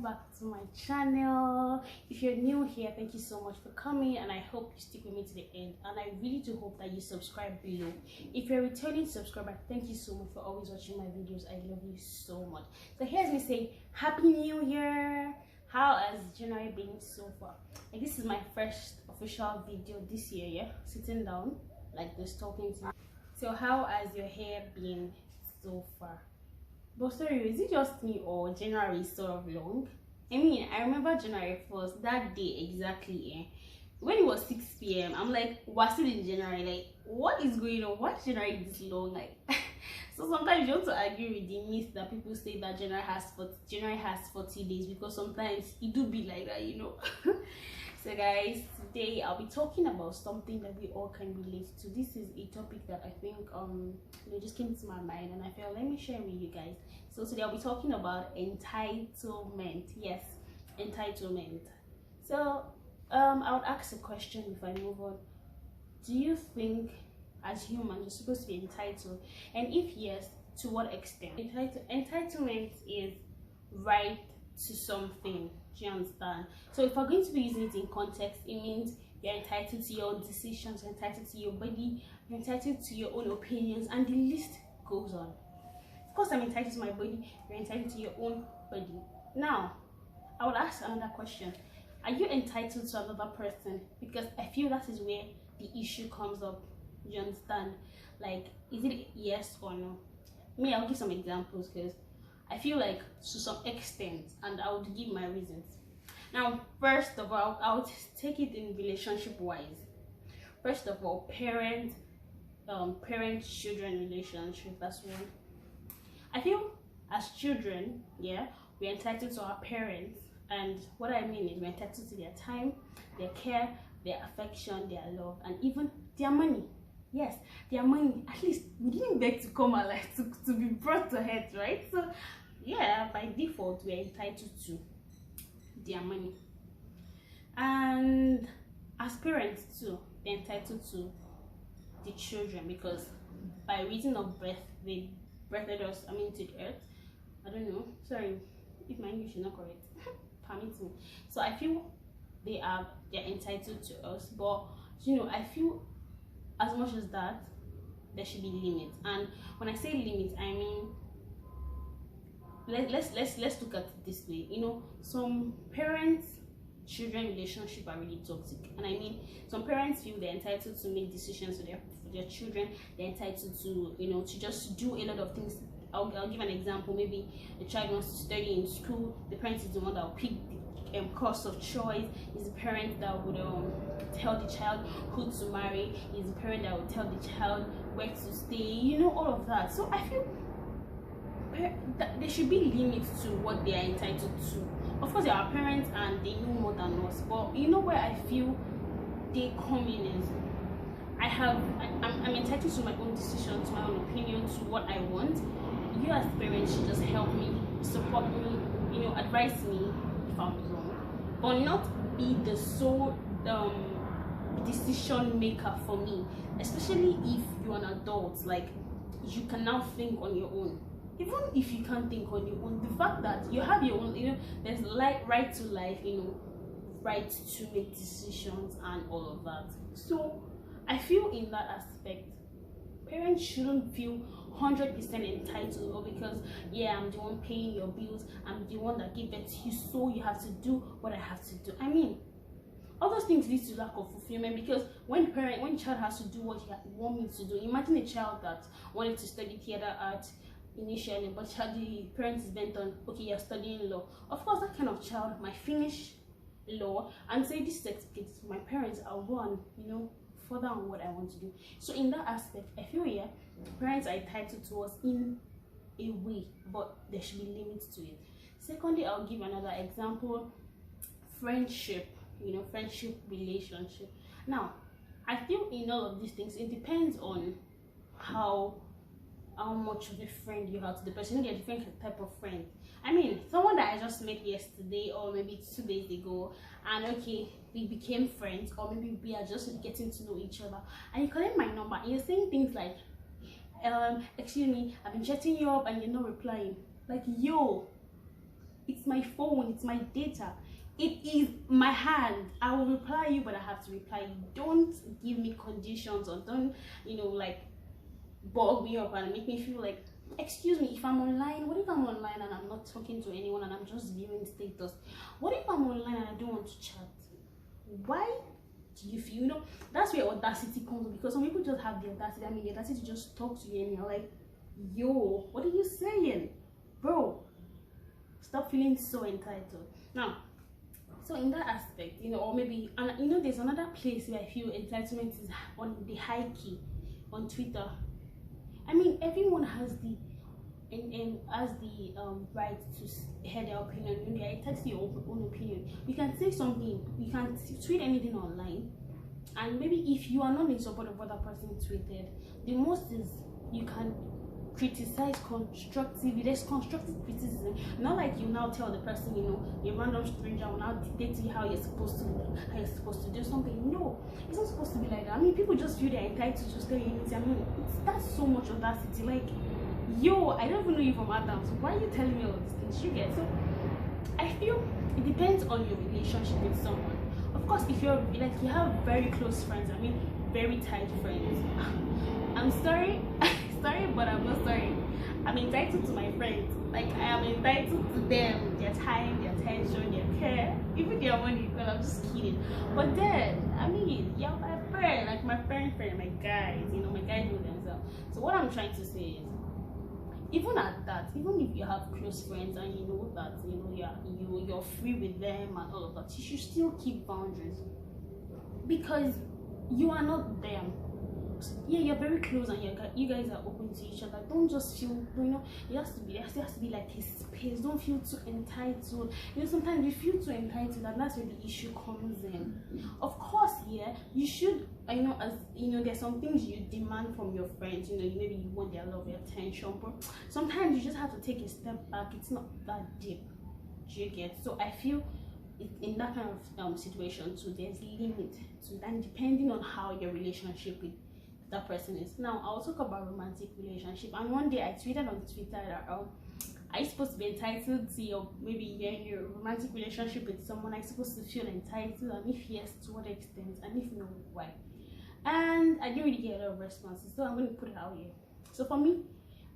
back to my channel. If you're new here, thank you so much for coming, and I hope you stick with me to the end, and I really do hope that you subscribe below. If you're a returning subscriber, thank you so much for always watching my videos. I love you so much. So here's me saying Happy New Year. How has January been so far? Like, this is my first official video this year, yeah, sitting down like this talking to you. So how has your hair been so far? But sorry, is it just me or January is sort of long? I mean, I remember January 1st, that day exactly, when it was 6 p.m. I'm like, we're still in January, like, what is going on? Why is January this long? Like, so sometimes you want to agree with the myth that people say that January has 40 days, because sometimes it do be like that, you know. So guys, today I'll be talking about something that we all can relate to. This is a topic that I think just came to my mind, and I felt let me share with you guys. So today I'll be talking about entitlement. Yes, entitlement. So I would ask a question before I move on. Do you think as humans you're supposed to be entitled? And if yes, to what extent? Entitlement is right to something. Do you understand? So if we're going to be using it in context, it means you're entitled to your own decisions, you're entitled to your body, you're entitled to your own opinions, and the list goes on. Of course, I'm entitled to my body, you're entitled to your own body. Now, I would ask another question. Are you entitled to another person? Because I feel that is where the issue comes up. Do you understand? Like, is it yes or no? I'll give some examples, because I feel like to some extent, and I would give my reasons. Now, first of all, I would take it in relationship wise. First of all, parent-children relationship. That's one. I feel as children, yeah, we're entitled to our parents, and what I mean is we're entitled to their time, their care, their affection, their love, and even their money. Yes, their money. At least we didn't beg to come alive to be brought to earth, right? So yeah, by default we're entitled to their money. And as parents too, they're entitled to the children, because by reason of birth they birthed us, to the earth. I don't know, sorry if my English is not correct. Permit me. So I feel they're entitled to us, but I feel as much as that, there should be limits. And when I say limits, I mean, let's look at it this way. Some parents-children relationship are really toxic, and I mean, some parents feel they're entitled to make decisions for their children. They're entitled to to just do a lot of things. I'll give an example. Maybe the child wants to study in school. The parent is the one that will pick the course of choice. Is the parent that would tell the child who to marry. Is the parent that would tell the child where to stay. All of that. So I feel that there should be limits to what they are entitled to. Of course, they are parents and they know more than us. But where I feel they come in is I'm entitled to my own decision, to my own opinion, to what I want. You as parents should just help me, support me, advise me if I'm wrong, but not be the sole decision maker for me. Especially if you're an adult, like, you can now think on your own. Even if you can't think on your own, the fact that you have your own, there's right to life, right to make decisions and all of that. So I feel in that aspect, parents shouldn't feel 100% entitled, or because I'm the one paying your bills, I'm the one that gave birth to you, so you have to do what I have to do. I mean, all those things lead to lack of fulfillment, because when child has to do what you want me to do. Imagine a child that wanted to study theater art initially, but the parents is bent on, okay, you're studying law. Of course, that kind of child might finish law and say, this certificate is for my parents, I'll go and further on what I want to do. So in that aspect, I feel parents are entitled to us in a way, but there should be limits to it. Secondly, I'll give another example. Friendship, friendship relationship. Now, I feel in all of these things, it depends on how much of a friend you have to the person. You get different type of friend. I mean, someone that I just met yesterday or maybe 2 days ago, and okay, we became friends, or maybe we are just getting to know each other, and you collect my number and you're saying things like, excuse me, I've been chatting you up and you're not replying. Like, yo, It's my phone, it's my data, it is my hand. I will reply you, but I have to reply you. Don't give me conditions, or don't, you know, like bug me up and make me feel like, excuse me, if I'm online, what if I'm online and I'm not talking to anyone and I'm just viewing status? What if I'm online and I don't want to chat? Why do you feel, you know, that's where audacity comes, because some people just have the audacity. I mean, the audacity to just talk to you and you're like, yo, what are you saying, bro? Stop feeling so entitled. Now, so in that aspect, you know, or maybe, and you know, there's another place where I feel entitlement is on the high key on Twitter. I mean, everyone has the has the right to hear their opinion. You know, they are entitled to your own opinion. You can say something, you can tweet anything online, and maybe if you are not in support of what that person tweeted, the most is you can criticize constructively. There's constructive criticism, not like you now tell the person, you know, a random stranger will now dictate to you how you're supposed to do something. No, it's not supposed to be like that. I mean, people just feel they're entitled to just tell you anything. I mean, that's so much audacity. Like, yo, I don't even know you from Adam, so why are you telling me all these things? You get? So I feel it depends on your relationship with someone. Of course, if you're like, you have very close friends, I mean very tight friends, I'm sorry sorry, but I'm not sorry, I'm entitled to my friends. Like, I am entitled to them, their time, their attention, their care, even their money. Well, I'm just kidding. But then, I mean, you're my friend, like my friend, my guys, you know, my guys know themselves. So what I'm trying to say is, even at that, even if you have close friends and you know that, you know, you're free with them and all of that, you should still keep boundaries, because you are not them. Yeah, you're very close and you guys are open to each other. Don't just feel, you know, there still has to be like a space. Don't feel too entitled. You know, sometimes you feel too entitled, and that's where the issue comes in. Of course, yeah, you should, you know, as you know, there's some things you demand from your friends. You know, maybe you want their love, their attention, but sometimes you just have to take a step back. It's not that deep. Do you get? So I feel in that kind of situation too, there's limit to that, depending on how your relationship with that person is. Now, I'll talk about romantic relationship. And one day I tweeted on Twitter that are you supposed to be entitled to your, maybe you're in your romantic relationship with someone, are you supposed to feel entitled, and if yes, to what extent, and if no, why? And I didn't really get a lot of responses, so I'm going to put it out here. So for me,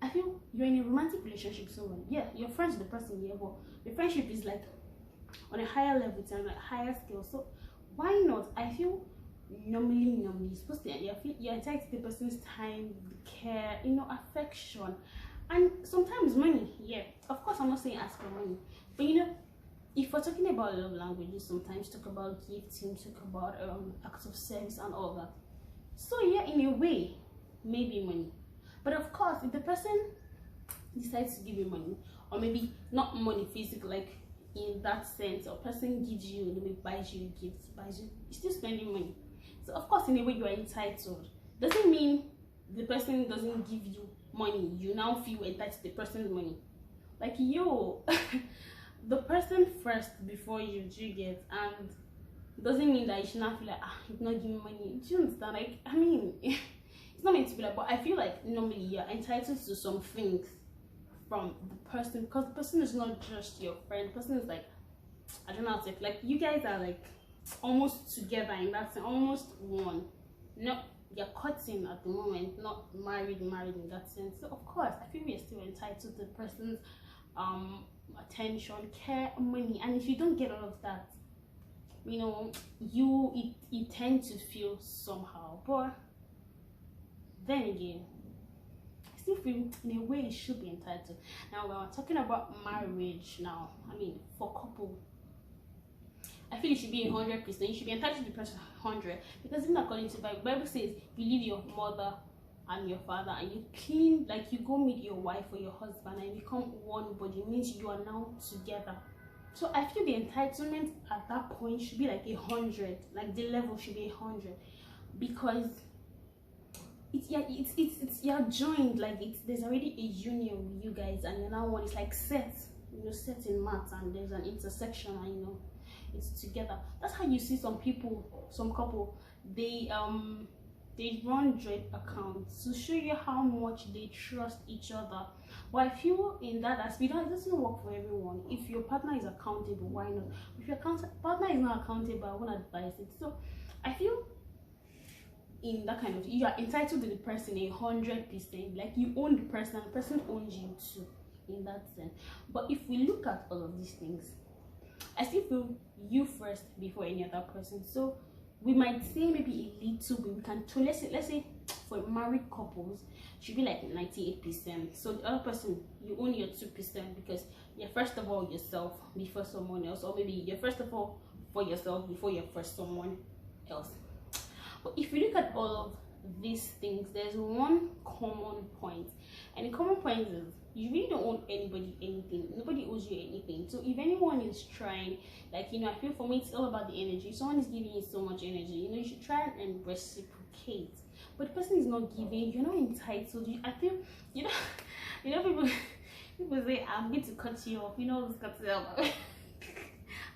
I feel you're in a romantic relationship with someone, yeah, you're friends with the person, yeah, but the friendship is like on a higher level, it's on a higher scale. So why not? I feel normally you're supposed to, you're entitled to the person's time, care, you know, affection, and sometimes money. Yeah, of course, I'm not saying ask for money, but you know, if we're talking about love languages, sometimes talk about gifting, talk about acts of service and all that. So yeah, in a way, maybe money. But of course, if the person decides to give you money, or maybe not money physical, like in that sense, or person gives you, maybe buys you gifts, buys you, you're still spending money. So of course, in a way, you are entitled. Doesn't mean the person doesn't give you money, you now feel entitled to the person's money. Like, yo, the person first before you, do you get? And doesn't mean that you should not feel like, you're not giving money. Do you understand? Like, I mean, it's not meant to be like, but I feel like normally you're entitled to some things from the person, because the person is not just your friend. The person is like, I don't know how to say, like, you guys are like almost together in that sense, almost one. No, you're cutting at the moment, not married in that sense. So of course, I feel we're still entitled to the person's attention, care, money. And if you don't get all of that, you know, you tend to feel somehow. But then again, I still feel in a way it should be entitled. Now, when we're talking about marriage now, I mean, for couple, I feel it should be 100%. You should be entitled to the person 100, because even according to the Bible says, you leave your mother and your father and you clean, like you go meet your wife or your husband and become one body. It means you are now together. So I feel the entitlement at that point should be like 100, like the level should be 100, because it's you're joined, like there's already a union with you guys and you're now one. It's like set, you know, set in math, and there's an intersection, and you know, it's together. That's how you see some people, some couple, they they run joint accounts to show you how much they trust each other. But I feel in that aspect, it doesn't work for everyone. If your partner is accountable, why not? If your partner is not accountable, I won't advise it. So I feel in that kind of, you are entitled to the person 100%. Like you own the person and the person owns you too, in that sense. But if we look at all of these things, I still feel you first before any other person. So we might say maybe a little bit, we can to let's say for married couples should be like 98%. So the other person, you own your 2%, because you're first of all yourself before someone else, or maybe you're first of all for yourself before you're first someone else. But if you look at all of these things, there's one common point, and the common point is you really don't owe anybody anything. Nobody owes you anything. So if anyone is trying, like, you know, I feel for me it's all about the energy. If someone is giving you so much energy, you know, you should try and reciprocate. But the person is not giving, you're not entitled. I feel, you know, people say I'm going to cut you off. You know, this cut off.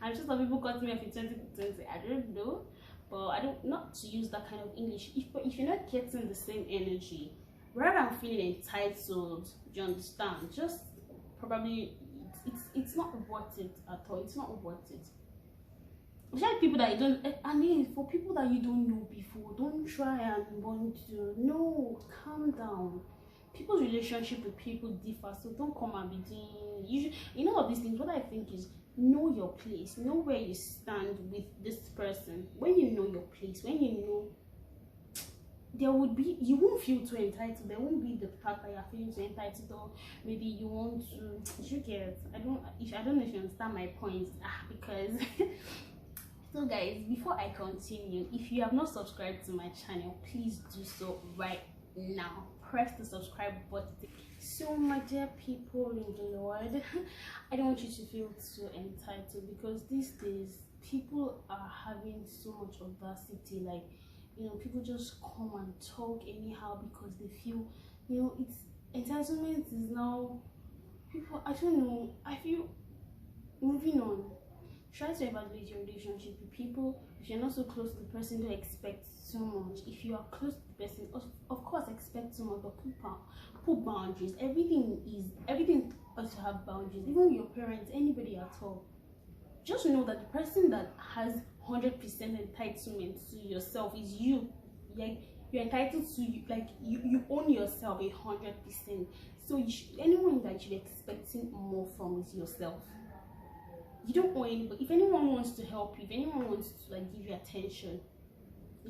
I'm sure some people cut me off in 2020. I don't know, but I don't, not to use that kind of English. If you're not getting the same energy, rather than feeling entitled, do you understand? Just probably it's not worth it at all. It's not worth it. Especially people that you don't, I mean, for people that you don't know before, don't try and want to. No, calm down. People's relationship with people differ, so don't come and be doing. You know all these things. What I think is, know your place, know where you stand with this person. When you know your place, when you know, there would be, you won't feel too entitled. There won't be the fact that you're feeling too entitled, or maybe you want to. You get? I don't know if you understand my point. Because so guys, before I continue, if you have not subscribed to my channel, please do so right now. Press the subscribe button. So my dear people in the Lord, I don't want you to feel too entitled, because these days people are having so much audacity. Like, you know, people just come and talk anyhow because they feel, you know, it's entitlement is now people. I don't know. I feel, moving on, try to evaluate your relationship with people. If you're not so close to the person, don't expect so much. If you are close to the person, of course expect so much, but put boundaries. Everything has to have boundaries. Even your parents, anybody at all. Just know that the person that has 100% entitlement to yourself is you. Like, you're entitled to you. Like, you own yourself 100%. So anyone that you're expecting more from is yourself. You don't owe anybody. If anyone wants to help you, if anyone wants to like give you attention,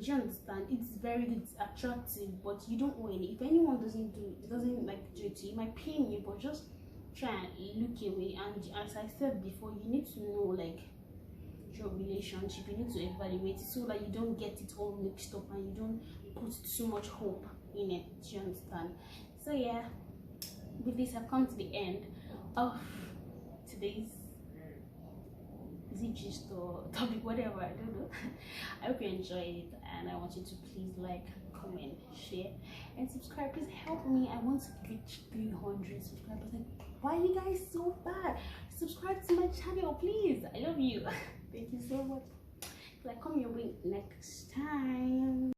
you understand, it's very good, it's attractive, but you don't owe any. If anyone doesn't like do it to you, it might pain you, but just try and look away. And as I said before, you need to know like your relationship, you need to evaluate it so that you don't get it all mixed up and you don't put too much hope in it. Do you understand? So yeah, with this I've come to the end of today's gist or topic, whatever, I don't know. I hope you enjoyed it, and I want you to please like, comment, share, and subscribe. Please help me. I want to reach 300 subscribers. Like, why are you guys so bad? Subscribe to my channel, please. I love you. Thank you so much. Like, come your way next time.